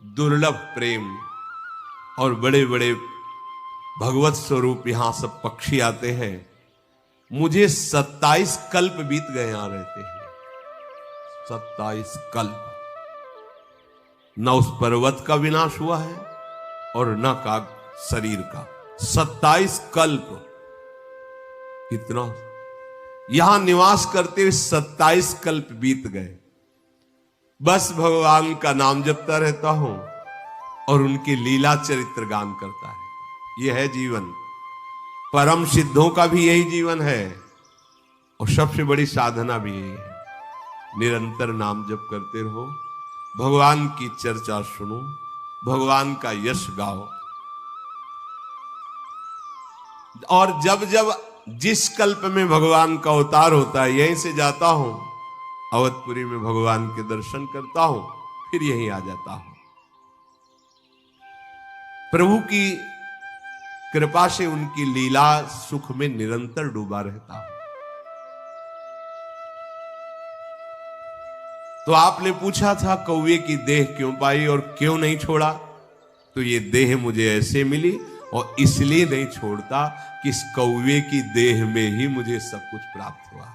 दुर्लभ प्रेम और बड़े बड़े भगवत स्वरूप यहां सब पक्षी आते हैं। मुझे 27 कल्प बीत गए यहां रहते हैं। 27 कल्प न उस पर्वत का विनाश हुआ है और न का शरीर का। 27 कल्प, इतना यहां निवास करते हुए 27 कल्प बीत गए। बस भगवान का नाम जपता रहता हूं और उनकी लीला चरित्र गान करता है। यह है जीवन। परम सिद्धों का भी यही जीवन है और सबसे बड़ी साधना भी यही है। निरंतर नाम जप करते रहो, भगवान की चर्चा सुनो, भगवान का यश गाओ। और जब जब जिस कल्प में भगवान का अवतार होता है, यहीं से जाता हूं, अवधपुरी में भगवान के दर्शन करता हूं, फिर यहीं आ जाता हूं। प्रभु की कृपा से उनकी लीला सुख में निरंतर डूबा रहता हूं। तो आपने पूछा था कौवे की देह क्यों पाई और क्यों नहीं छोड़ा, तो ये देह मुझे ऐसे मिली और इसलिए नहीं छोड़ता कि इस कौवे की देह में ही मुझे सब कुछ प्राप्त हुआ।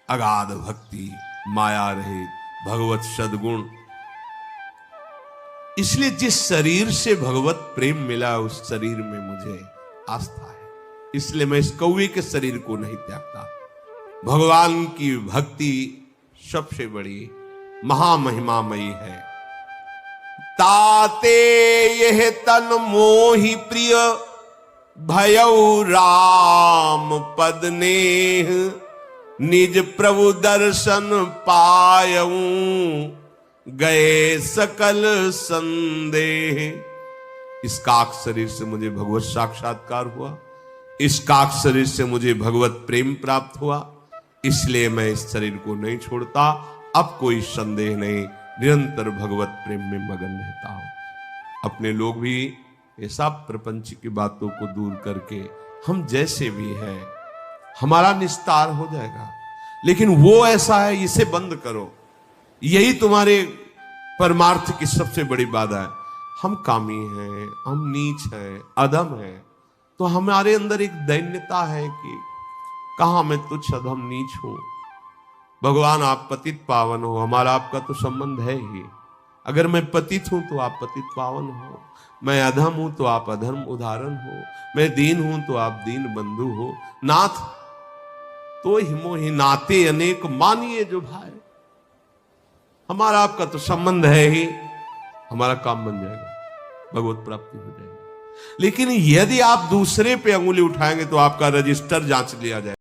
अगाध भक्ति, माया रहित भगवत सद्गुण। इसलिए जिस शरीर से भगवत प्रेम मिला उस शरीर में मुझे आस्था है, इसलिए मैं इस कौवे के शरीर को नहीं त्यागता। भगवान की भक्ति सबसे बड़ी महामहिमामयी है। ताते यह तन मोहि प्रिय भयउ राम पद नेह, निज प्रभु दर्शन पायऊ गए सकल संदेह। इस काक शरीर से मुझे भगवत साक्षात्कार हुआ, इस काक शरीर से मुझे भगवत प्रेम प्राप्त हुआ, इसलिए मैं इस शरीर को नहीं छोड़ता। अब कोई संदेह नहीं, निरंतर भगवत प्रेम में मगन रहता हूं। अपने लोग भी ऐसा प्रपंच की बातों को दूर करके हम जैसे भी है हमारा निस्तार हो जाएगा। लेकिन वो ऐसा है, इसे बंद करो, यही तुम्हारे परमार्थ की सबसे बड़ी बाधा है। हम कामी हैं, हम नीच हैं, अधम हैं, तो हमारे अंदर एक दैन्यता है कि कहां मैं तुच्छ अधम नीच हूं। भगवान आप पतित पावन हो, हमारा आपका तो संबंध है ही। अगर मैं पतित हूं तो आप पतित पावन हो, मैं अधम हूं तो आप अधर्म उदाहरण हो, मैं दीन हूं तो आप दीन बंधु हो। नाथ तो हिमो ही नाते अनेक मानिए जो भाई। हमारा आपका तो संबंध है ही, हमारा काम बन जाएगा, भगवत प्राप्ति हो जाएगी। लेकिन यदि आप दूसरे पे अंगुली उठाएंगे तो आपका रजिस्टर जांच लिया जाएगा।